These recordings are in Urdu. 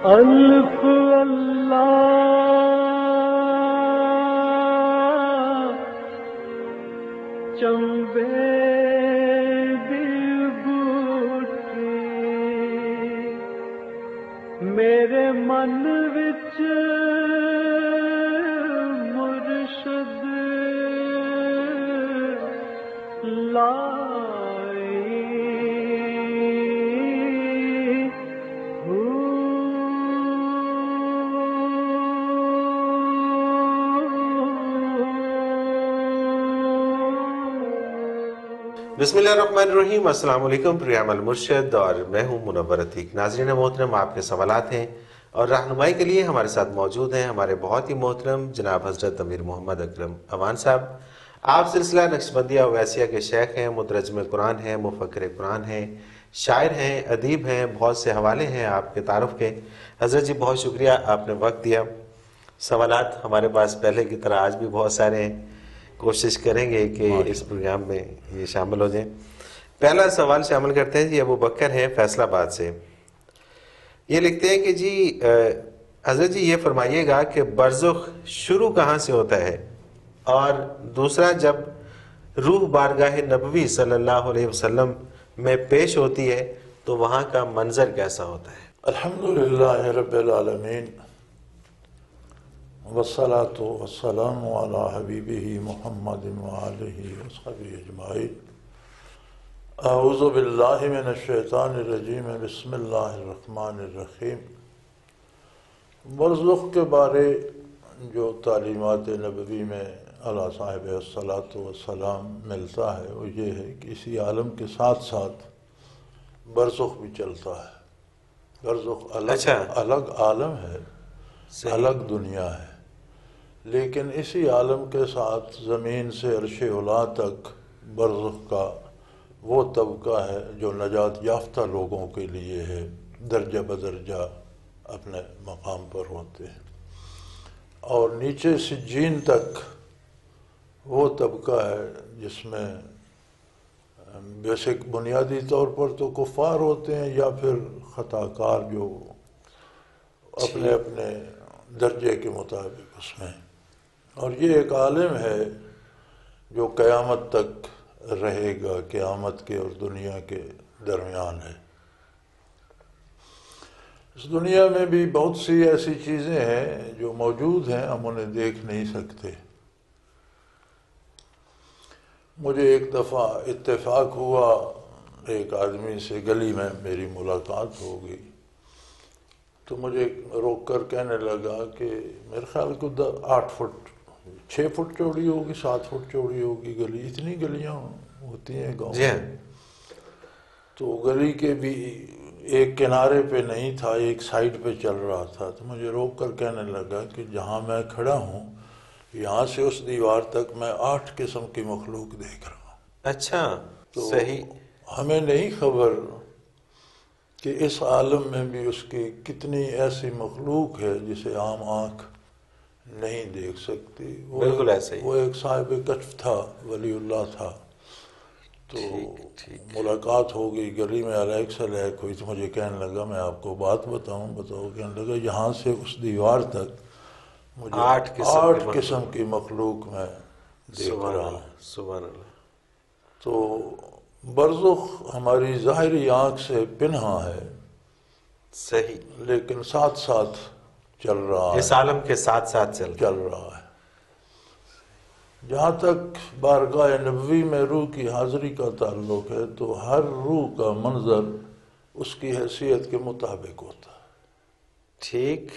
الف اللہ چمبے دل بوٹی میرے من وچ مرشد بسم اللہ الرحمن الرحیم۔ السلام علیکم، پروگرام المرشد اور میں ہوں منور عتیق۔ ناظرین محترم، آپ کے سوالات ہیں اور رہنمائی کے لیے ہمارے ساتھ موجود ہیں ہمارے بہت ہی محترم جناب حضرت امیر محمد اکرم اوان صاحب۔ آپ سلسلہ نقشبندیہ اویسیہ کے شیخ ہیں، مترجم قرآن ہیں، مفکر قرآن ہیں، شاعر ہیں، ادیب ہیں، بہت سے حوالے ہیں آپ کے تعارف کے۔ حضرت جی بہت شکریہ، آپ نے وقت دیا۔ سوالات ہمارے پاس پہلے کی طرح آج بھی بہت سارے ہیں، کوشش کریں گے کہ اس پروگرام میں یہ شامل ہو جائیں۔ پہلا سوال شامل کرتے ہیں جی، ابو بکر ہیں فیصل آباد سے۔ یہ لکھتے ہیں کہ جی حضرت جی یہ فرمائیے گا کہ برزخ شروع کہاں سے ہوتا ہے، اور دوسرا جب روح بارگاہ نبوی صلی اللہ علیہ وسلم میں پیش ہوتی ہے تو وہاں کا منظر کیسا ہوتا ہے؟ الحمدللہ رب العالمین والصلاة والسلام علی حبیبہ محمد وآلہ وصحبہ اجمعین۔ اعوذ باللہ من الشیطان الرجیم، بسم اللہ الرحمن الرحیم۔ برزخ کے بارے جو تعلیمات نبوی میں علی صاحب الصلاۃ والسلام ملتا ہے وہ یہ ہے کہ اسی عالم کے ساتھ ساتھ برزخ بھی چلتا ہے۔ برزخ الگ عالم ہے، الگ دنیا ہے، لیکن اسی عالم کے ساتھ زمین سے عرش علا تک برزخ کا وہ طبقہ ہے جو نجات یافتہ لوگوں کے لیے ہے، درجہ بدرجہ اپنے مقام پر ہوتے ہیں۔ اور نیچے سجین تک وہ طبقہ ہے جس میں بیسک بنیادی طور پر تو کفار ہوتے ہیں یا پھر خطا کار جو اپنے اپنے درجے کے مطابق اس میں، اور یہ ایک عالم ہے جو قیامت تک رہے گا، قیامت کے اور دنیا کے درمیان ہے۔ اس دنیا میں بھی بہت سی ایسی چیزیں ہیں جو موجود ہیں، ہم انہیں دیکھ نہیں سکتے۔ مجھے ایک دفعہ اتفاق ہوا، ایک آدمی سے گلی میں میری ملاقات ہو گئی تو مجھے روک کر کہنے لگا کہ میرے خیال کو 8 فٹ 6 فٹ چوڑی ہوگی، 7 فٹ چوڑی ہوگی گلی، اتنی گلیاں ہوتی ہیں گاؤں میں۔ تو گلی کے بھی ایک کنارے پہ نہیں تھا، ایک سائڈ پہ چل رہا تھا، تو مجھے روک کر کہنے لگا کہ جہاں میں کھڑا ہوں یہاں سے اس دیوار تک میں 8 قسم کی مخلوق دیکھ رہا ہوں۔ اچھا، تو صحیح۔ ہمیں نہیں خبر کہ اس عالم میں بھی اس کی کتنی ایسی مخلوق ہے جسے عام آنکھ نہیں دیکھ سکتی۔ بالکل ایسے ہی۔ وہ ایک صاحب کشف تھا، ولی اللہ تھا، تو ملاقات ہو گئی، گلی میں الیک سے لیک ہوئی تو مجھے کہنے لگا میں آپ کو بات بتاؤ، کہنے لگا یہاں سے اس دیوار تک مجھے 8 قسم کی مخلوق میں دیکھ رہا ہوں۔ سبحان اللہ۔ تو برزخ ہماری ظاہری آنکھ سے پنہا ہے، صحیح، لیکن ساتھ ساتھ چل رہا ہے، اس عالم کے ساتھ ساتھ چل رہا ہے۔ جہاں تک بارگاہ نبوی میں روح کی حاضری کا تعلق ہے تو ہر روح کا منظر اس کی حیثیت کے مطابق ہوتا ہے، ٹھیک،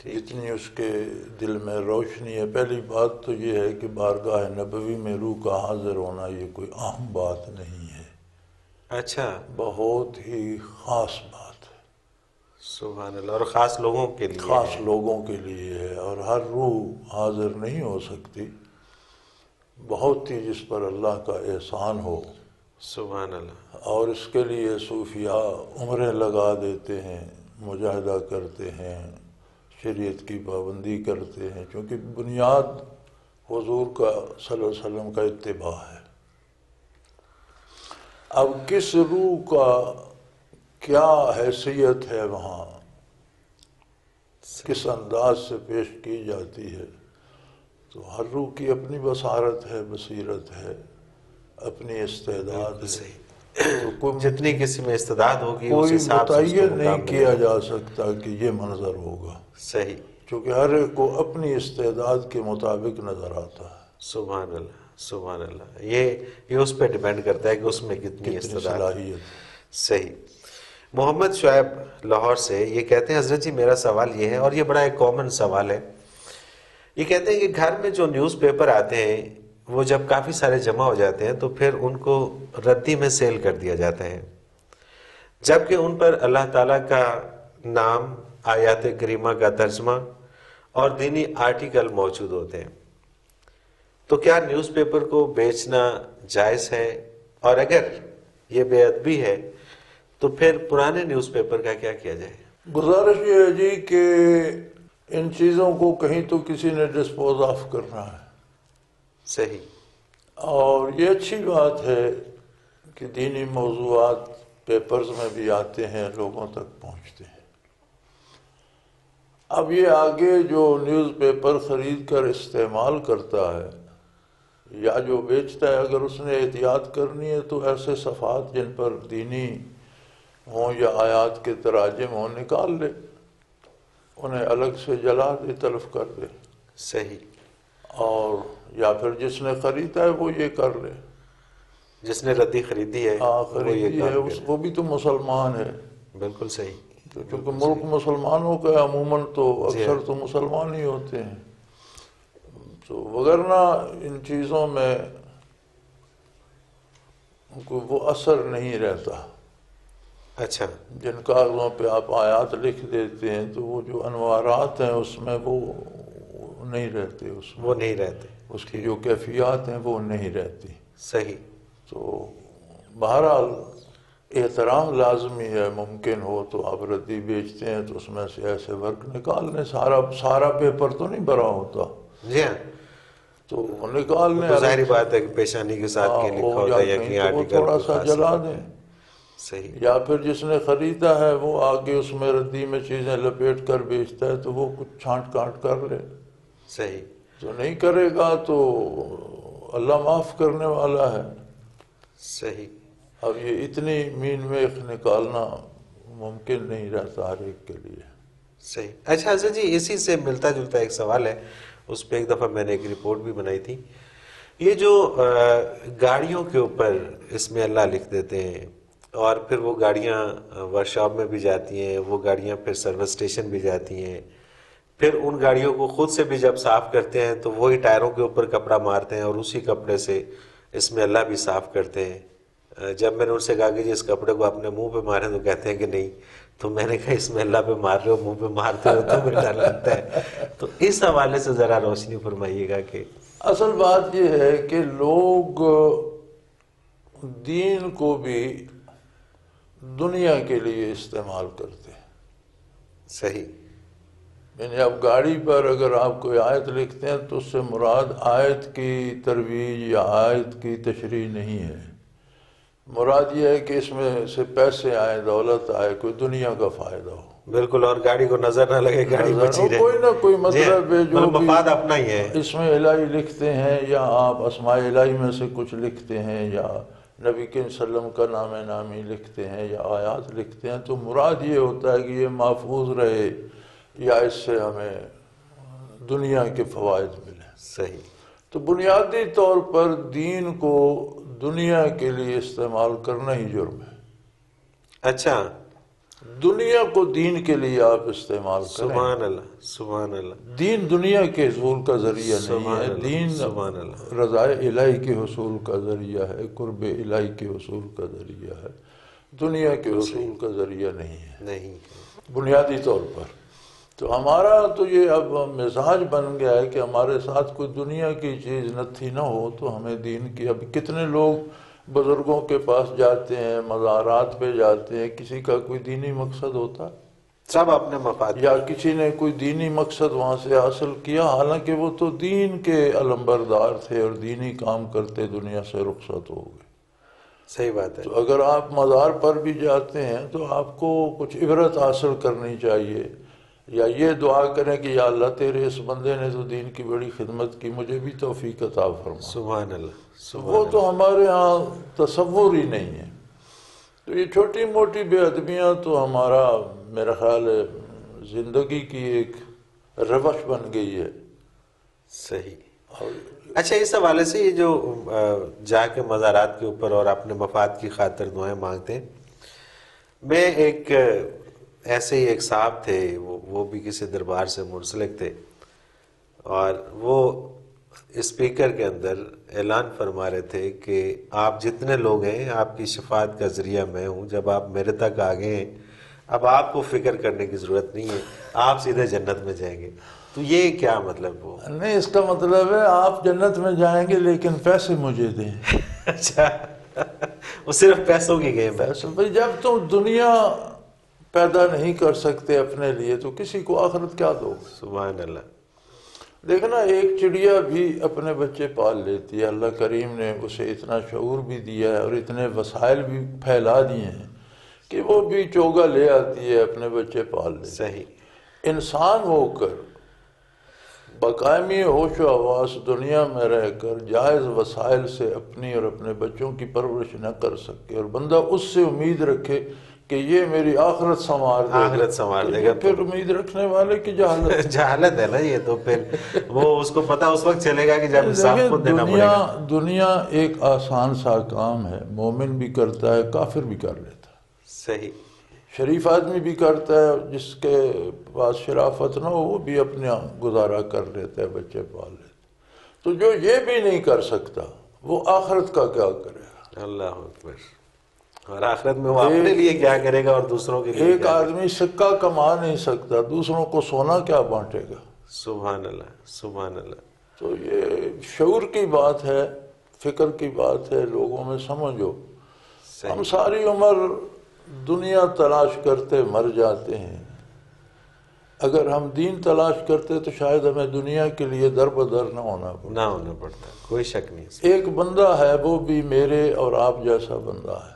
جتنی اس کے دل میں روشنی ہے۔ پہلی بات تو یہ ہے کہ بارگاہ نبوی میں روح کا حاضر ہونا یہ کوئی عام بات نہیں ہے، اچھا، بہت ہی خاص بات ہے، سبحان اللہ، اور خاص لوگوں کے لیے، خاص لوگوں کے لیے ہے، اور ہر روح حاضر نہیں ہو سکتی، بہت ہی جس پر اللہ کا احسان ہو۔ سبحان اللہ۔ اور اس کے لیے صوفیاء عمریں لگا دیتے ہیں، مجاہدہ کرتے ہیں، شریعت کی پابندی کرتے ہیں، کیونکہ بنیاد حضور کا صلی اللہ علیہ وسلم کا اتباع ہے۔ اب کس روح کا کیا حیثیت ہے وہاں، کس انداز سے پیش کی جاتی ہے. تو ہر روح کی اپنی بصارت ہے، بصیرت ہے، اپنی استعداد ہے. تو کوئی جتنی کسی میں استعداد ہوگی اس کوئی حساب سے اس کو متعین نہیں مقام کیا ملے گا. جا سکتا کہ یہ منظر ہوگا، صحیح. چونکہ ہر ایک کو اپنی استعداد کے مطابق نظر آتا ہے. سبحان اللہ، سبحان اللہ. یہ اس پہ ڈیپینڈ کرتا ہے کہ اس میں کتنی استعداد. صلاحیت. صحیح. محمد شعیب لاہور سے یہ کہتے ہیں حضرت جی میرا سوال یہ ہے، اور یہ بڑا ایک کامن سوال ہے. یہ کہتے ہیں کہ گھر میں جو نیوز پیپر آتے ہیں وہ جب کافی سارے جمع ہو جاتے ہیں تو پھر ان کو ردی میں سیل کر دیا جاتا ہے، جبکہ ان پر اللہ تعالیٰ کا نام، آیات کریمہ کا ترجمہ اور دینی آرٹیکل موجود ہوتے ہیں. تو کیا نیوز پیپر کو بیچنا جائز ہے؟ اور اگر یہ بے ادبی ہے تو پھر پرانے نیوز پیپر کا کیا کیا جائے؟ گزارش یہ ہے جی کہ ان چیزوں کو کہیں تو کسی نے ڈسپوز آف کرنا ہے. صحیح. اور یہ اچھی بات ہے کہ دینی موضوعات پیپرز میں بھی آتے ہیں، لوگوں تک پہنچتے ہیں. اب یہ آگے جو نیوز پیپر خرید کر استعمال کرتا ہے یا جو بیچتا ہے، اگر اس نے احتیاط کرنی ہے تو ایسے صفحات جن پر دینی ہوں یا آیات کے تراجم ہوں نکال لے، انہیں الگ سے جلا دے، تلف کر دے. صحیح. اور یا پھر جس نے خریدا ہے وہ یہ کر لے، جس نے ردی خریدی ہے وہ یہ خریدی ہے کام کرے. وہ بھی تو مسلمان ہے. بالکل صحیح. کیونکہ ملک مسلمانوں کا عموماً تو اکثر تو مسلمان ہی ہوتے ہیں. تو وگرنہ ان چیزوں میں وہ اثر نہیں رہتا. اچھا. جن کاغذوں پہ آپ آیات لکھ دیتے ہیں تو وہ جو انوارات ہیں اس میں وہ نہیں رہتے، اس میں وہ نہیں رہتے، اس کی جو کیفیات ہیں وہ نہیں رہتی. صحیح. تو بہرحال احترام لازمی ہے. ممکن ہو تو آپ ردی بیچتے ہیں تو اس میں سے ایسے ورق نکال لیں. سارا پیپر تو نہیں بھرا ہوتا. جی ہاں. تو نکال لیں. تو ظاہری بات ہے کہ پیشانی کے ساتھ کہیں لکھا ہوتا ہے یا کہیں وہ آرٹیکل تھوڑا سا جلا دیں. صحیح. یا پھر جس نے خریدا ہے وہ آگے اس میں ردی میں چیزیں لپیٹ کر بیچتا ہے تو وہ کچھ چھانٹ کانٹ کر لے. صحیح. جو نہیں کرے گا تو اللہ معاف کرنے والا ہے. صحیح. اب یہ اتنی مین میخ نکالنا ممکن نہیں رہتا ہر ایک کے لیے. صحیح. اچھا حضرت جی اسی سے ملتا جلتا ایک سوال ہے، اس پہ ایک دفعہ میں نے ایک رپورٹ بھی بنائی تھی. یہ جو گاڑیوں کے اوپر اس میں اللہ لکھ دیتے ہیں اور پھر وہ گاڑیاں ورکشاپ میں بھی جاتی ہیں، وہ گاڑیاں پھر سروس اسٹیشن بھی جاتی ہیں، پھر ان گاڑیوں کو خود سے بھی جب صاف کرتے ہیں تو وہی ٹائروں کے اوپر کپڑا مارتے ہیں اور اسی کپڑے سے اس میں اللہ بھی صاف کرتے ہیں. جب میں نے ان سے کہا کہ جی اس کپڑے کو اپنے منہ پہ ماریں تو کہتے ہیں کہ نہیں. تو میں نے کہا اس میں اللہ پہ مار رہے ہو، منہ پہ مارتے ہو تو پھر ڈر لگتا ہے. تو اس حوالے سے ذرا روشنی فرمائیے گا. کہ اصل بات یہ ہے کہ لوگ دین کو بھی دنیا کے لیے استعمال کرتے ہیں. صحیح. یعنی اب گاڑی پر اگر آپ کوئی آیت لکھتے ہیں تو اس سے مراد آیت کی ترویج یا آیت کی تشریح نہیں ہے. مراد یہ ہے کہ اس میں سے پیسے آئے، دولت آئے، کوئی دنیا کا فائدہ ہو. بالکل. اور گاڑی کو نظر نہ لگے، گاڑی بچی رہے. کوئی نہ کوئی مطلب ہے جو مفاد اپنا ہی ہے. اس میں الہی لکھتے ہیں یا آپ اسماء الہی میں سے کچھ لکھتے ہیں یا نبی کریم صلی اللہ علیہ وسلم کا نام نامی لکھتے ہیں یا آیات لکھتے ہیں تو مراد یہ ہوتا ہے کہ یہ محفوظ رہے یا اس سے ہمیں دنیا کے فوائد ملیں. صحیح. تو بنیادی طور پر دین کو دنیا کے لیے استعمال کرنا ہی جرم ہے. اچھا. دنیا کو دین کے لیے آپ استعمال کریں. سبحان اللہ، سبحان اللہ. دین دنیا کے حصول کا ذریعہ نہیں ہے. دین سبحان اللہ، رضائے الہی کے حصول کا ذریعہ ہے، قرب الہی کے حصول کا ذریعہ ہے. دنیا کے حصول کا ذریعہ نہیں ہے نہیں بنیادی طور پر. تو ہمارا تو یہ اب مزاج بن گیا ہے کہ ہمارے ساتھ کوئی دنیا کی چیز نتھی نہ ہو تو ہمیں دین کی. اب کتنے لوگ بزرگوں کے پاس جاتے ہیں، مزارات پہ جاتے ہیں، کسی کا کوئی دینی مقصد ہوتا ہے؟ سب اپنے مفاد یا کسی نے کوئی دینی مقصد وہاں سے حاصل کیا، حالانکہ وہ تو دین کے علمبردار تھے اور دینی کام کرتے دنیا سے رخصت ہو گئے. صحیح بات ہے. تو اگر آپ مزار پر بھی جاتے ہیں تو آپ کو کچھ عبرت حاصل کرنی چاہیے. یا یہ دعا کریں کہ یا اللہ تیرے اس بندے نے تو دین کی بڑی خدمت کی، مجھے بھی توفیق عطا فرما۔ سبحان اللہ، وہ تو ہمارے ہاں تصور ہی نہیں ہے۔ تو یہ چھوٹی موٹی بے ادبیاں تو ہمارا میرا خیال ہے زندگی کی ایک روش بن گئی ہے۔ صحیح۔ اچھا، اس حوالے سے یہ جو جا کے مزارات کے اوپر اور اپنے مفاد کی خاطر دعائیں مانگتے ہیں، میں ایک ایسے ہی ایک صاحب تھے، وہ بھی کسی دربار سے منسلک تھے، اور وہ اسپیکر کے اندر اعلان فرما رہے تھے کہ آپ جتنے لوگ ہیں آپ کی شفاعت کا ذریعہ میں ہوں، جب آپ میرے تک آ گئے ہیں اب آپ کو فکر کرنے کی ضرورت نہیں ہے، آپ سیدھے جنت میں جائیں گے۔ تو یہ کیا مطلب ہوا؟ نہیں، اس کا مطلب ہے آپ جنت میں جائیں گے لیکن پیسے مجھے دیں۔ اچھا، وہ صرف پیسوں کی گیم ہے۔ پیسے بھائی، جب تم دنیا پیدا نہیں کر سکتے اپنے لیے تو کسی کو آخرت کیا دو؟ سبحان اللہ۔ دیکھنا، ایک چڑیا بھی اپنے بچے پال لیتی ہے، اللہ کریم نے اسے اتنا شعور بھی دیا ہے اور اتنے وسائل بھی پھیلا دیے ہیں کہ وہ بھی چوگا لے آتی ہے، اپنے بچے پال لیتی ہے۔ صحیح۔ انسان ہو کر بقائمی ہوش و حواس دنیا میں رہ کر جائز وسائل سے اپنی اور اپنے بچوں کی پرورش نہ کر سکے اور بندہ اس سے امید رکھے کہ یہ میری آخرت سنوار دے گا، آخرت سنوار دے گا، پھر امید رکھنے والے کی جہالت جہالت ہے نا یہ تو۔ پھر وہ اس کو پتہ اس وقت چلے گا کہ جب حساب خود دینا پڑے گا۔ دنیا ایک آسان سا کام ہے، مومن بھی کرتا ہے، کافر بھی کر لیتا ہے، صحیح۔ شریف آدمی بھی کرتا ہے، جس کے پاس شرافت نہ ہو وہ بھی اپنا گزارا کر لیتا ہے، بچے پال لیتا ہے۔ تو جو یہ بھی نہیں کر سکتا وہ آخرت کا کیا کرے گا؟ اللہ اکبر۔ اور آخرت میں وہ اپنے لیے کیا کرے گا اور دوسروں کے لیے ایک آدمی سکہ کما نہیں سکتا، دوسروں کو سونا کیا بانٹے گا؟ سبحان اللہ، سبحان اللہ۔ تو یہ شعور کی بات ہے، فکر کی بات ہے، لوگوں میں سمجھو۔ ہم ساری عمر دنیا تلاش کرتے مر جاتے ہیں، اگر ہم دین تلاش کرتے تو شاید ہمیں دنیا کے لیے در بدر نہ ہونا پڑتا، کوئی شک نہیں۔ ایک بندہ ہے، وہ بھی میرے اور آپ جیسا بندہ ہے،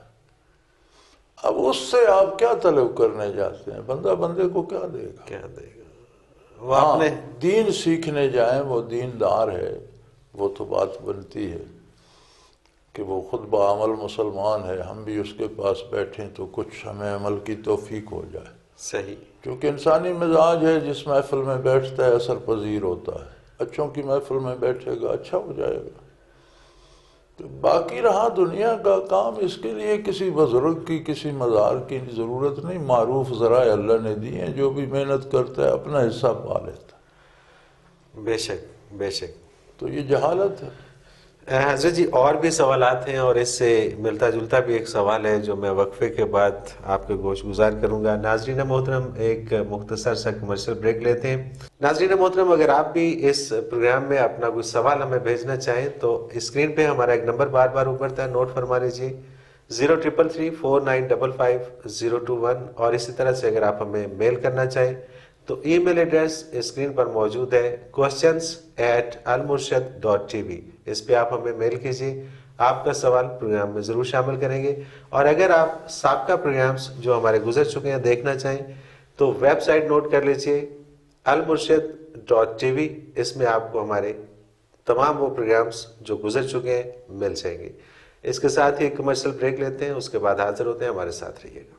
اب اس سے آپ کیا طلب کرنے جاتے ہیں؟ بندہ بندے کو کیا دے گا؟ کیا دے گا؟ وہ اپنے دین سیکھنے جائیں، وہ دیندار ہے، وہ تو بات بنتی ہے کہ وہ خود بعمل مسلمان ہے، ہم بھی اس کے پاس بیٹھیں تو کچھ ہمیں عمل کی توفیق ہو جائے۔ صحیح۔ کیونکہ انسانی مزاج ہے، جس محفل میں بیٹھتا ہے اثر پذیر ہوتا ہے، اچھوں کی محفل میں بیٹھے گا اچھا ہو جائے گا۔ تو باقی رہا دنیا کا کام، اس کے لیے کسی بزرگ کی کسی مزار کی ضرورت نہیں، معروف ذرائع اللہ نے دی ہیں، جو بھی محنت کرتا ہے اپنا حصہ پا لیتا ہے۔ بے شک، بے شک۔ تو یہ جہالت ہے۔ حضرت جی، اور بھی سوالات ہیں اور اس سے ملتا جلتا بھی ایک سوال ہے جو میں وقفے کے بعد آپ کے گوش گزار کروں گا۔ ناظرین محترم، ایک مختصر سا کمرشل بریک لیتے ہیں۔ ناظرین محترم، اگر آپ بھی اس پروگرام میں اپنا کوئی سوال ہمیں بھیجنا چاہیں تو اسکرین پہ ہمارا ایک نمبر بار بار ابھرتا ہے، نوٹ فرما لیجیے، 03334955-021۔ اور اسی طرح سے اگر آپ ہمیں میل کرنا چاہیں تو ای میل ایڈریس اسکرین پر موجود ہے، questions@almurshid.tv۔ اس پہ آپ ہمیں میل کیجیے، آپ کا سوال پروگرام میں ضرور شامل کریں گے۔ اور اگر آپ سابقہ پروگرامز جو ہمارے گزر چکے ہیں دیکھنا چاہیں تو ویب سائٹ نوٹ کر لیجیے almurshid.tv۔ اس میں آپ کو ہمارے تمام وہ پروگرامز جو گزر چکے ہیں مل جائیں گے۔ اس کے ساتھ ہی ایک کمرشل بریک لیتے ہیں، اس کے بعد حاضر ہوتے ہیں، ہمارے ساتھ رہیے گا۔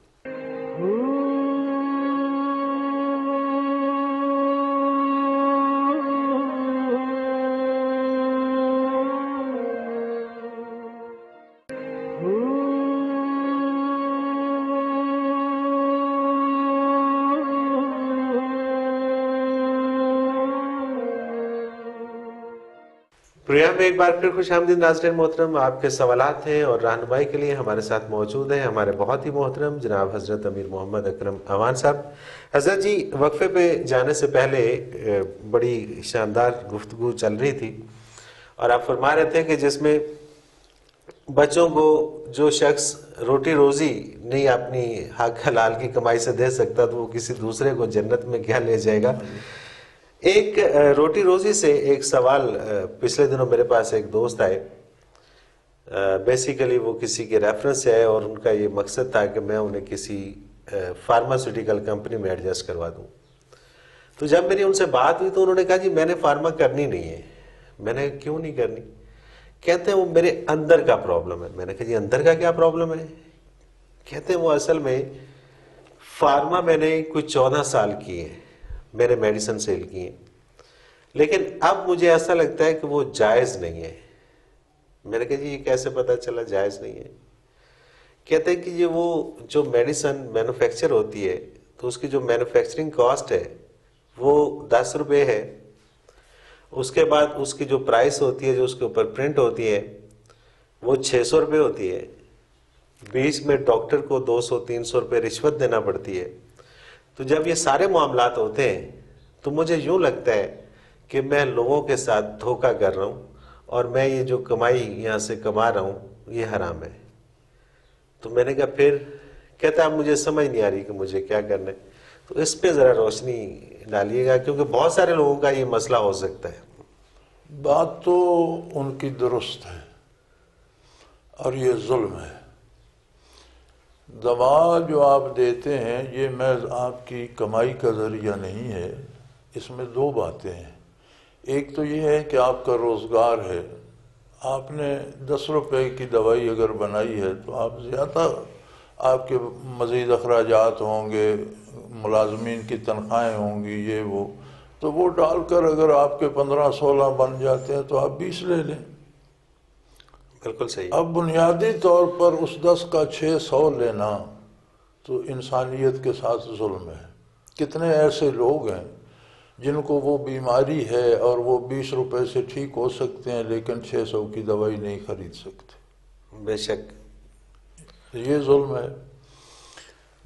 پروگرام میں ایک بار پھر خوش آمدید ناظرین محترم، آپ کے سوالات ہیں اور رہنمائی کے لیے ہمارے ساتھ موجود ہیں ہمارے بہت ہی محترم جناب حضرت امیر محمد اکرم اعوان صاحب۔ حضرت جی، وقفے پہ جانے سے پہلے بڑی شاندار گفتگو چل رہی تھی اور آپ فرما رہے تھے کہ جس میں بچوں کو جو شخص روٹی روزی نہیں اپنی حق حلال کی کمائی سے دے سکتا تو وہ کسی دوسرے کو جنت میں کیا لے جائے گا۔ ایک روٹی روزی سے ایک سوال پچھلے دنوں میرے پاس ایک دوست آئے، بیسیکلی وہ کسی کے ریفرنس سے آئے اور ان کا یہ مقصد تھا کہ میں انہیں کسی فارماسیوٹیکل کمپنی میں ایڈجسٹ کروا دوں۔ تو جب میری ان سے بات ہوئی تو انہوں نے کہا جی میں نے فارما کرنی نہیں ہے. میں نے کیوں نہیں کرنی؟ کہتے ہیں وہ میرے اندر کا پرابلم ہے. میں نے کہا جی اندر کا کیا پرابلم ہے؟ کہتے ہیں وہ اصل میں فارما میں نے کوئی 14 سال کی ہے، میں نے میڈیسن سیل کی ہے، لیکن اب مجھے ایسا لگتا ہے کہ وہ جائز نہیں ہے. میں نے کہا جی یہ کیسے پتا چلا جائز نہیں ہے؟ کہتے ہیں کہ یہ وہ جو میڈیسن مینوفیکچر ہوتی ہے تو اس کی جو مینوفیکچرنگ کاسٹ ہے وہ 10 روپے ہے، اس کے بعد اس کی جو پرائس ہوتی ہے جو اس کے اوپر پرنٹ ہوتی ہے وہ 600 روپے ہوتی ہے، بیچ میں ڈاکٹر کو 200-300 روپے رشوت دینا پڑتی ہے. تو جب یہ سارے معاملات ہوتے ہیں تو مجھے یوں لگتا ہے کہ میں لوگوں کے ساتھ دھوکہ کر رہا ہوں اور میں یہ جو کمائی یہاں سے کما رہا ہوں یہ حرام ہے. تو میں نے کہا پھر؟ کہتا ہے اب مجھے سمجھ نہیں آ رہی کہ مجھے کیا کرنا ہے. تو اس پہ ذرا روشنی ڈالیے گا کیونکہ بہت سارے لوگوں کا یہ مسئلہ ہو سکتا ہے. بات تو ان کی درست ہے اور یہ ظلم ہے. دوا جو آپ دیتے ہیں یہ محض آپ کی کمائی کا ذریعہ نہیں ہے. اس میں 2 باتیں ہیں. ایک تو یہ ہے کہ آپ کا روزگار ہے. آپ نے 10 روپے کی دوائی اگر بنائی ہے تو آپ زیادہ آپ کے مزید اخراجات ہوں گے، ملازمین کی تنخواہیں ہوں گی، یہ وہ، تو وہ ڈال کر اگر آپ کے 15-16 بن جاتے ہیں تو آپ 20 لے لیں. بالکل صحیح. اب بنیادی طور پر اس 10 کا 600 لینا تو انسانیت کے ساتھ ظلم ہے. کتنے ایسے لوگ ہیں جن کو وہ بیماری ہے اور وہ 20 روپے سے ٹھیک ہو سکتے ہیں لیکن 600 کی دوائی نہیں خرید سکتے. بے شک یہ ظلم ہے.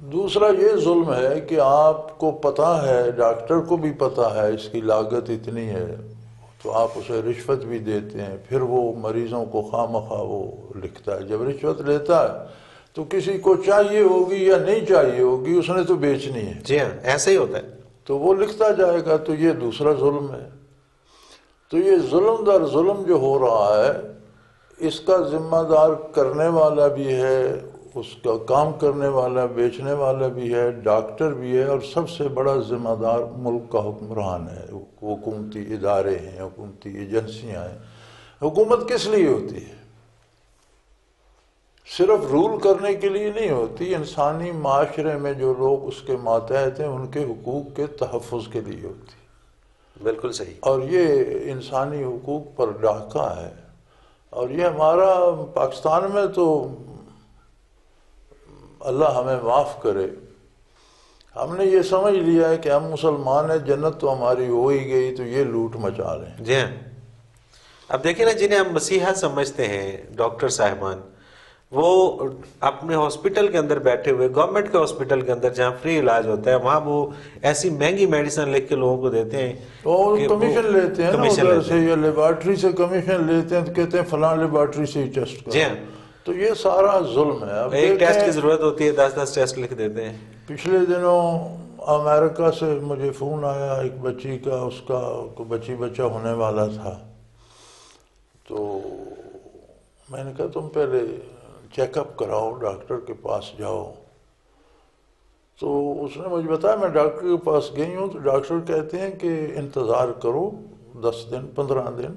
دوسرا یہ ظلم ہے کہ آپ کو پتہ ہے، ڈاکٹر کو بھی پتہ ہے اس کی لاگت اتنی ہے، تو آپ اسے رشوت بھی دیتے ہیں. پھر وہ مریضوں کو خواہ مخواہ وہ لکھتا ہے. جب رشوت لیتا ہے تو کسی کو چاہیے ہوگی یا نہیں چاہیے ہوگی، اس نے تو بیچنی ہے. جی ہاں ایسے ہی ہوتا ہے. تو وہ لکھتا جائے گا. تو یہ دوسرا ظلم ہے. تو یہ ظلم در ظلم جو ہو رہا ہے اس کا ذمہ دار کرنے والا بھی ہے، اس کا کام کرنے والا، بیچنے والا بھی ہے، ڈاکٹر بھی ہے، اور سب سے بڑا ذمہ دار ملک کا حکمران ہے. حکومتی ادارے ہیں، حکومتی ایجنسیاں ہیں. حکومت کس لیے ہوتی ہے؟ صرف رول کرنے کے لیے نہیں ہوتی. انسانی معاشرے میں جو لوگ اس کے ماتحت ہیں ان کے حقوق کے تحفظ کے لیے ہوتی. بالکل صحیح. اور یہ انسانی حقوق پر ڈاکہ ہے. اور یہ ہمارا پاکستان میں تو اللہ ہمیں معاف کرے، ہم نے یہ سمجھ لیا ہے کہ ہم مسلمان ہیں، جنت تو ہماری ہو ہی گئی، تو یہ لوٹ مچا لیں. جی ہاں. اب دیکھیں نا جنہیں ہم مسیحا سمجھتے ہیں ڈاکٹر صاحبان، وہ اپنے ہاسپٹل کے اندر بیٹھے ہوئے، گورنمنٹ کے ہاسپٹل کے اندر جہاں فری علاج ہوتا ہے، وہاں وہ ایسی مہنگی میڈیسن لکھ کے لوگوں کو دیتے ہیں. اور کمیشن لیتے ہیں نا ادھر سے، یا لیبارٹری سے کمیشن لیتے ہیں تو کہتے ہیں فلاں لیبارٹری سے ہی ٹیسٹ کرو. جی ہاں. تو یہ سارا ظلم ہے. اب ایک ٹیسٹ کی ضرورت ہوتی ہے 10 ٹیسٹ لکھ دیتے ہیں. پچھلے دنوں امریکہ سے مجھے فون آیا ایک بچی کا، اس کا بچہ ہونے والا تھا. تو میں نے کہا تم پہلے چیک اپ کراؤ، ڈاکٹر کے پاس جاؤ. تو اس نے مجھے بتایا میں ڈاکٹر کے پاس گئی ہوں تو ڈاکٹر کہتے ہیں کہ انتظار کرو 10 دن 15 دن،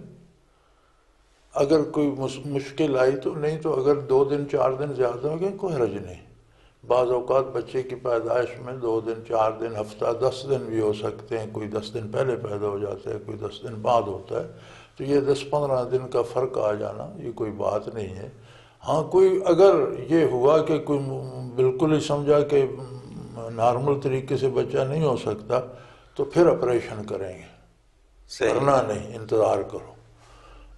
اگر کوئی مشکل آئی تو، نہیں تو اگر 2 دن 4 دن زیادہ ہو گئے کوئی حرج نہیں. بعض اوقات بچے کی پیدائش میں 2 دن 4 دن ہفتہ 10 دن بھی ہو سکتے ہیں، کوئی 10 دن پہلے پیدا ہو جاتا ہے، کوئی 10 دن بعد ہوتا ہے. تو یہ 10-15 دن کا فرق آ جانا یہ کوئی بات نہیں ہے. ہاں کوئی اگر یہ ہوا کہ کوئی بالکل ہی سمجھا کہ نارمل طریقے سے بچہ نہیں ہو سکتا تو پھر آپریشن کریں گے. کرنا نہیں، انتظار کرو.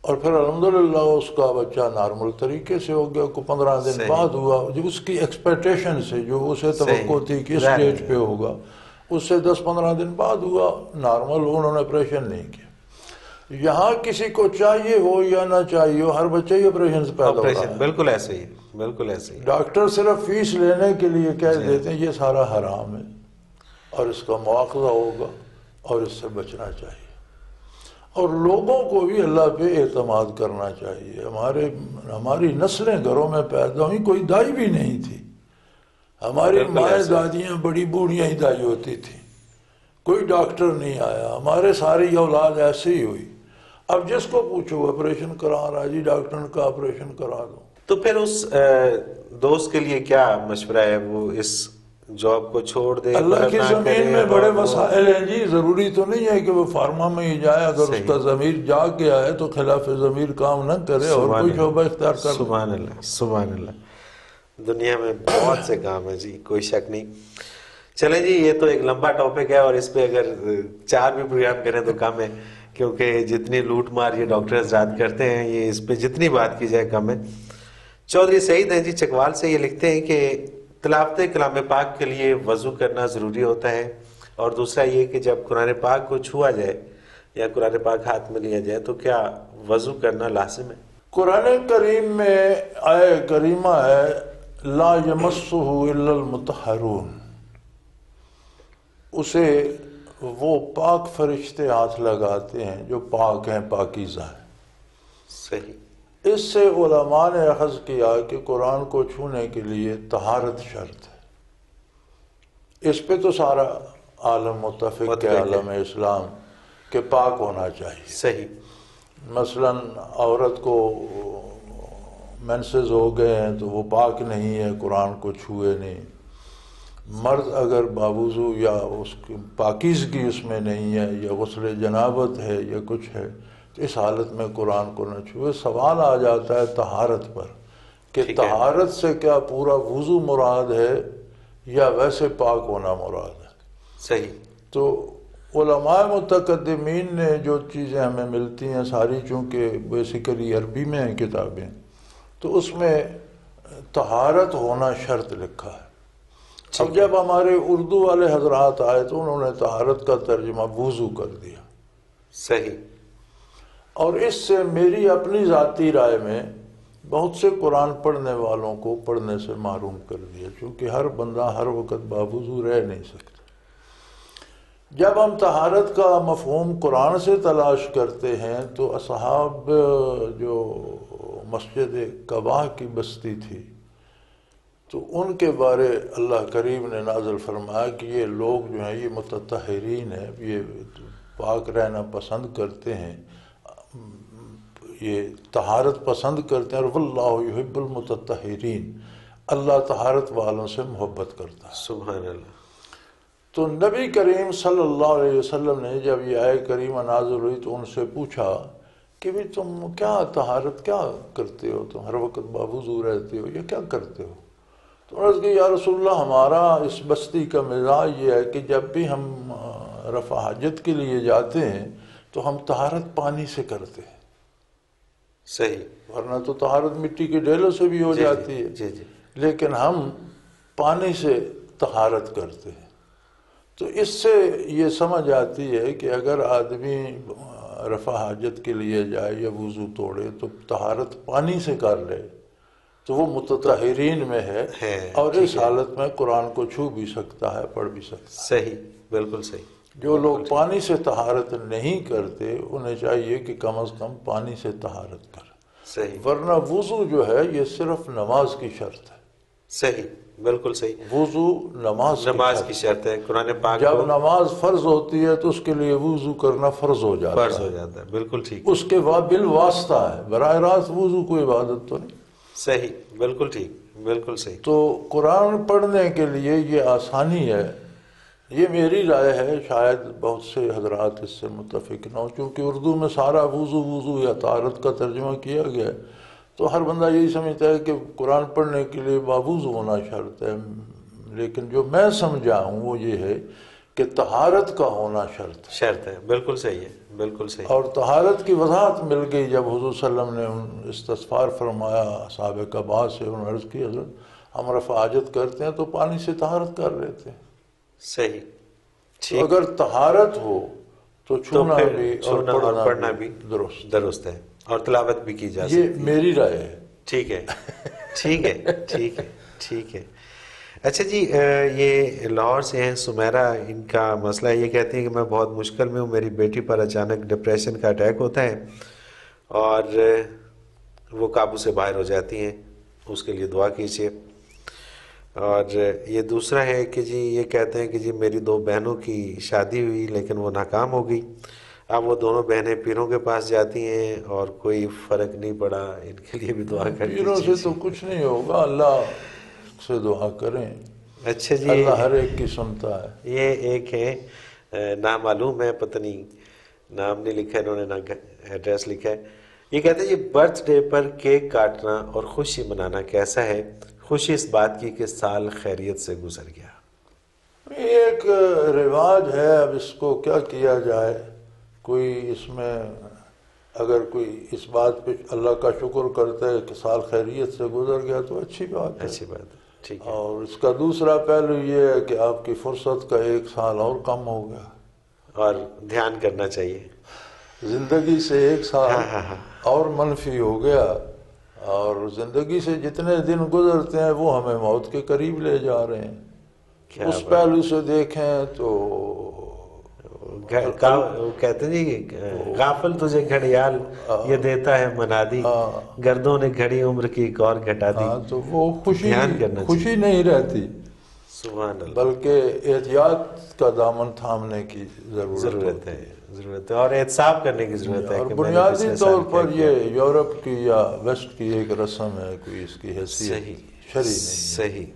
اور پھر الحمدللہ اس کا بچہ نارمل طریقے سے ہو گیا. کو 15 دن بعد ہوا، جو اس کی ایکسپیکٹیشن سے، جو اسے توقع تھی کہ اس اسٹیج پہ ہوگا، اس سے 10-15 دن بعد ہوا نارمل. انہوں نے آپریشن نہیں کیا. یہاں کسی کو چاہیے ہو یا نہ چاہیے ہو، ہر بچہ ہی آپریشن سے پیدا ہو رہا ہے. بالکل ایسے ہی، بالکل ایسے ہی. ڈاکٹر صرف فیس لینے کے لیے کہہ دیتے ہیں یہ سارا حرام ہے اور اس کا مواخذہ ہوگا اور اس سے بچنا چاہیے. اور لوگوں کو بھی اللہ پہ اعتماد کرنا چاہیے. ہماری نسلیں گھروں میں پیدا ہوئی، کوئی دائی بھی نہیں تھی. ہماری مائیں دادیاں بڑی بوڑھیاں ہی دائی ہوتی تھیں. کوئی ڈاکٹر نہیں آیا، ہمارے ساری اولاد ایسے ہی ہوئی۔ اب جس کو پوچھو آپریشن کرا رہا جی، ڈاکٹر نے کہا آپریشن کرا دو۔ تو پھر اس دوست کے لیے کیا مشورہ ہے؟ وہ اس جاب کو چھوڑ دے، اللہ کی زمین میں بڑے مسائل ہیں جی، ضروری تو نہیں ہے کہ وہ فارما میں ہی جائے، اگر اس کا ضمیر جاگ کے آئے تو خلاف ضمیر کام نہ کرے اور کوئی شعبہ اختیار کر۔ سبحان اللہ، سبحان اللہ۔ دنیا میں بہت سے کام ہیں جی، کوئی شک نہیں۔ چلیں جی، یہ تو ایک لمبا ٹاپک ہے اور اس پہ اگر 4 بھی پروگرام کریں تو کم ہے، کیونکہ جتنی لوٹ مار یہ ڈاکٹر حضرات کرتے ہیں، یہ اس پہ جتنی بات کی جائے کم ہے۔ چودھری سعید ہیں جی چکوال سے، یہ لکھتے ہیں کہ تلاوت کلام پاک کے لیے وضو کرنا ضروری ہوتا ہے، اور دوسرا یہ کہ جب قرآن پاک کو چھوا جائے یا قرآن پاک ہاتھ میں لیا جائے تو کیا وضو کرنا لازم ہے؟ قرآن کریم میں آیہ کریمہ ہے لا یمسہ الا المطہرون، اسے وہ پاک فرشتے ہاتھ لگاتے ہیں جو پاک ہیں، پاکیزہ ہیں۔ صحیح۔ اس سے علماء نے اخذ کیا کہ قرآن کو چھونے کے لیے طہارت شرط ہے۔ اس پہ تو سارا عالم متفق ہے، عالم اسلام، کہ پاک ہونا چاہیے۔ صحیح۔ مثلا عورت کو مینسز ہو گئے ہیں تو وہ پاک نہیں ہے، قرآن کو چھوئے نہیں۔ مرد اگر باوضو یا اس کی پاکیزگی اس میں نہیں ہے، یا غسل جنابت ہے یا کچھ ہے، تو اس حالت میں قرآن کو نہ چھوئے۔ سوال آ جاتا ہے طہارت پر کہ طہارت سے کیا پورا وضو مراد ہے یا ویسے پاک ہونا مراد ہے؟ صحیح۔ تو علماء متقدمین نے جو چیزیں ہمیں ملتی ہیں ساری، چونکہ بیسیکلی عربی میں ہیں کتابیں، تو اس میں طہارت ہونا شرط لکھا ہے۔ اب جب ہمارے اردو والے حضرات آئے تو انہوں نے طہارت کا ترجمہ وضو کر دیا۔ صحیح۔ اور اس سے میری اپنی ذاتی رائے میں بہت سے قرآن پڑھنے والوں کو پڑھنے سے محروم کر دیا، چونکہ ہر بندہ ہر وقت باوضو رہ نہیں سکتا۔ جب ہم طہارت کا مفہوم قرآن سے تلاش کرتے ہیں تو اصحاب جو مسجد قباء کی بستی تھی، تو ان کے بارے اللہ کریم نے نازل فرمایا کہ یہ لوگ جو ہیں یہ متطہرین ہیں، یہ پاک رہنا پسند کرتے ہیں، یہ طہارت پسند کرتے ہیں، اور واللہ یحب المتطہرین، اللہ طہارت والوں سے محبت کرتا ہے۔ سبحان اللہ۔ تو نبی کریم صلی اللہ علیہ وسلم نے جب یہ آیہ کریمہ نازل ہوئی تو ان سے پوچھا کہ بھی تم کیا طہارت کیا کرتے ہو، تم ہر وقت باوضو رہتے ہو یا کیا کرتے ہو؟ تو عرض کی یا رسول اللہ، ہمارا اس بستی کا مزاج یہ ہے کہ جب بھی ہم رفع حاجت کے لیے جاتے ہیں تو ہم طہارت پانی سے کرتے ہیں۔ صحیح۔ ورنہ تو طہارت مٹی کے ڈھیلوں سے بھی ہو جاتی ہے، جی جی، لیکن ہم پانی سے طہارت کرتے ہیں۔ تو اس سے یہ سمجھ آتی ہے کہ اگر آدمی رفع حاجت کے لیے جائے یا وضو توڑے تو طہارت پانی سے کر لے تو وہ متطہرین میں ہے، اور اس حالت میں قرآن کو چھو بھی سکتا ہے، پڑھ بھی سکتا ہے۔ صحیح، بالکل صحیح۔ جو لوگ پانی سے طہارت نہیں کرتے انہیں چاہیے کہ کم از کم پانی سے طہارت کریں۔ صحیح۔ ورنہ وضو جو ہے یہ صرف نماز کی شرط ہے۔ صحیح، بالکل صحیح۔ وضو نماز کی شرط ہے۔ قرآن پاک جب نماز فرض ہوتی ہے تو اس کے لیے وضو کرنا فرض ہو جاتا ہے، بالکل ٹھیک۔ اس کے بعد بالواسطہ ہے، براہ راست وضو کوئی عبادت تو نہیں۔ صحیح، بالکل ٹھیک، بالکل صحیح۔ تو قرآن پڑھنے کے لیے یہ آسانی ہے، یہ میری رائے ہے، شاید بہت سے حضرات اس سے متفق نہ ہو، چونکہ اردو میں سارا وضو یا طہارت کا ترجمہ کیا گیا ہے، تو ہر بندہ یہی سمجھتا ہے کہ قرآن پڑھنے کے لیے باوضو ہونا شرط ہے، لیکن جو میں سمجھا ہوں وہ یہ ہے کہ طہارت کا ہونا شرط ہے۔ بالکل صحیح ہے، بالکل صحیح۔ اور طہارت کی وضاحت مل گئی جب حضور صلی اللہ علیہ وسلم نے استغفار فرمایا اصحاب قباء سے، انہوں نے عرض کی حضرت ہم رفع حاجت کرتے ہیں تو پانی سے طہارت کر لیتے ہیں۔ صحیح، تو اگر طہارت ہو تو چھونا بھی اور پڑھنا بھی درست ہے، اور تلاوت بھی کی جا سکتی ہے۔ یہ میری رائے ہے۔ ٹھیک ہے، ٹھیک ہے، ٹھیک ہے، ٹھیک ہے۔ اچھا جی، یہ لاہور سے ہیں سمیرہ، ان کا مسئلہ یہ کہتے ہیں کہ میں بہت مشکل میں ہوں، میری بیٹی پر اچانک ڈپریشن کا اٹیک ہوتا ہے اور وہ قابو سے باہر ہو جاتی ہیں، اس کے لیے دعا کیجیے۔ اور یہ دوسرا ہے کہ جی یہ کہتے ہیں کہ جی میری 2 بہنوں کی شادی ہوئی لیکن وہ ناکام ہو گئی، اب وہ دونوں بہنیں پیروں کے پاس جاتی ہیں اور کوئی فرق نہیں پڑا، ان کے لیے بھی دعا کر پیروں دیجیے سے تو کچھ نہیں ہوگا، اللہ سے دعا کریں، اچھا جی، اللہ ہر ایک کی سنتا ہے۔ یہ ایک ہے نامعلوم ہے، پتہ نہیں نام نہیں لکھا انہوں نے، نہ ایڈریس لکھا ہے۔ یہ کہتے ہیں یہ برتھ ڈے پر کیک کاٹنا اور خوشی منانا کیسا ہے؟ خوشی اس بات کی کہ سال خیریت سے گزر گیا۔ یہ ایک رواج ہے، اب اس کو کیا کیا جائے، کوئی اس میں اگر کوئی اس بات پہ اللہ کا شکر کرتا ہے کہ سال خیریت سے گزر گیا تو اچھی بات ہے، اچھی بات ہے، ٹھیک ہے۔ اور اس کا دوسرا پہلو یہ ہے کہ آپ کی فرصت کا 1 سال اور کم ہو گیا، اور دھیان کرنا چاہیے، زندگی سے 1 سال ہاں۔ اور منفی ہو گیا، اور زندگی سے جتنے دن گزرتے ہیں وہ ہمیں موت کے قریب لے جا رہے ہیں۔ کیا اس پہلو سے دیکھیں تو وہ کہتے ہیں جی غافل تجھے گھڑیال یہ دیتا ہے منادی، گردوں نے گھڑی عمر کی ایک اور گھٹا دی، تو وہ دھیان کرنا خوشی نہیں رہتی، سبحان اللہ، بلکہ احتیاط کا دامن تھامنے کی ضرورت ہے، اور احتساب کرنے کی ضرورت ہے اور کہ میں نے بنیادی پچھلے سال طور پر کیا یہ یورپ کی یا ویسٹ کی ایک رسم ہے، کوئی اس کی حیثیت صحیح شرعی نہیں ہے۔ صحیح،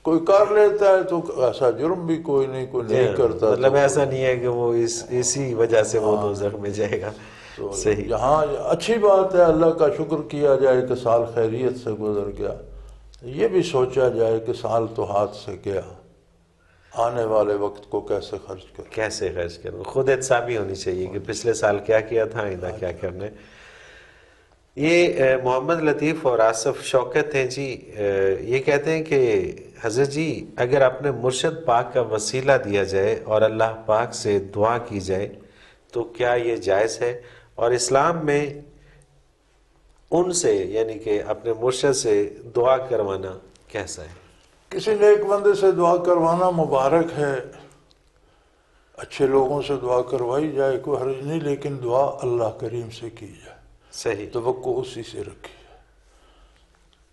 کوئی کر لیتا ہے تو ایسا جرم بھی کوئی نہیں کرتا، مطلب ایسا نہیں ہے کہ وہ اسی وجہ سے وہ دوزخ میں جائے گا، تو صحیح، یہاں اچھی بات ہے، اللہ کا شکر کیا جائے کہ سال خیریت سے گزر گیا، یہ بھی سوچا جائے کہ سال تو ہاتھ سے گیا، آنے والے وقت کو کیسے خرچ کریں، خود احتسابی ہونی چاہیے کہ پچھلے سال کیا کیا تھا، آئندہ کیا کرنا ہے۔ یہ محمد لطیف اور آصف شوکت ہیں جی، یہ کہتے ہیں کہ حضرت جی اگر اپنے مرشد پاک کا وسیلہ دیا جائے اور اللہ پاک سے دعا کی جائے تو کیا یہ جائز ہے؟ اور اسلام میں ان سے یعنی کہ اپنے مرشد سے دعا کروانا کیسا ہے؟ کسی نیک بندے سے دعا کروانا مبارک ہے، اچھے لوگوں سے دعا کروائی جائے کوئی حرج نہیں، لیکن دعا اللہ کریم سے کی جائے، صحیح، توقع اسی سے رکھی جائے۔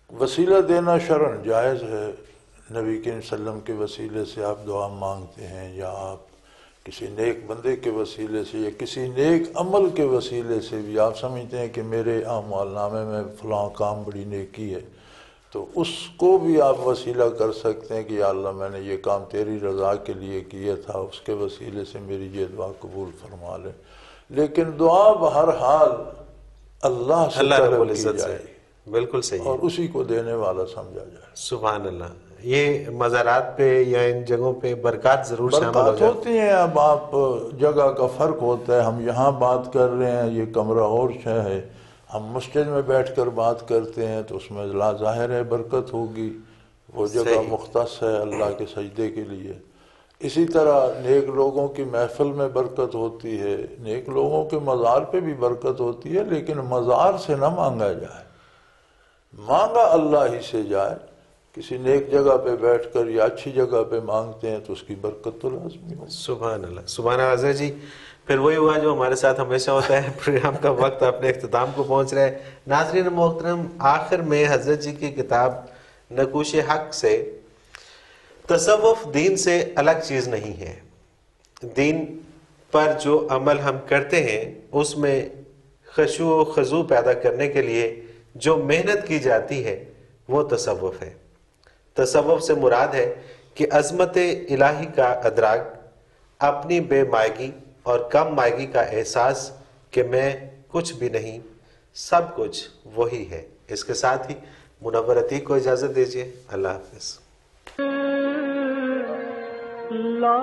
وسیلہ دینا شرعاً جائز ہے، نبی کریم صلی اللہ علیہ وسلم کے وسیلے سے آپ دعا مانگتے ہیں، یا آپ کسی نیک بندے کے وسیلے سے یا کسی نیک عمل کے وسیلے سے بھی آپ سمجھتے ہیں کہ میرے اعمال نامے میں فلاں کام بڑی نیکی ہے، تو اس کو بھی آپ وسیلہ کر سکتے ہیں کہ یا اللہ میں نے یہ کام تیری رضا کے لیے کیا تھا، اس کے وسیلے سے میری یہ دعا قبول فرما لے۔ لیکن دعا بہرحال اللہ سے طلب کی جائے، بالکل صحیح، اور اسی کو دینے والا سمجھا جائے۔ سبحان اللہ۔ یہ مزارات پہ یا ان جگہوں پہ برکات ضرور شامل ہو برکات جائے، ہوتی ہیں، اب آپ جگہ کا فرق ہوتا ہے، ہم یہاں بات کر رہے ہیں، یہ کمرہ اور ہے، ہم مسجد میں بیٹھ کر بات کرتے ہیں تو اس میں ظاہر ہے برکت ہوگی، وہ جگہ مختص ہے اللہ کے سجدے کے لیے۔ اسی طرح نیک لوگوں کی محفل میں برکت ہوتی ہے، نیک لوگوں کے مزار پہ بھی برکت ہوتی ہے، لیکن مزار سے نہ مانگا جائے، مانگا اللہ ہی سے جائے۔ کسی نیک جگہ پہ بیٹھ کر یا اچھی جگہ پہ مانگتے ہیں تو اس کی برکت تو لازمی ہوگی۔ سبحان اللہ، سبحان اللہ۔ حضرت جی پھر وہی ہوا جو ہمارے ساتھ ہمیشہ ہوتا ہے، پروگرام کا وقت اپنے اختتام کو پہنچ رہا ہے۔ ناظرین محترم، آخر میں حضرت جی کی کتاب نقوش حق سے تصوف دین سے الگ چیز نہیں ہے، دین پر جو عمل ہم کرتے ہیں اس میں خشوع و خضوع پیدا کرنے کے لیے جو محنت کی جاتی ہے وہ تصوف ہے۔ تصوف سے مراد ہے کہ عظمت الہی کا ادراک، اپنی بے مائگی اور کم مائگی کا احساس کہ میں کچھ بھی نہیں، سب کچھ وہی ہے۔ اس کے ساتھ ہی منور عتیق کو اجازت دیجیے، اللہ حافظ۔ لا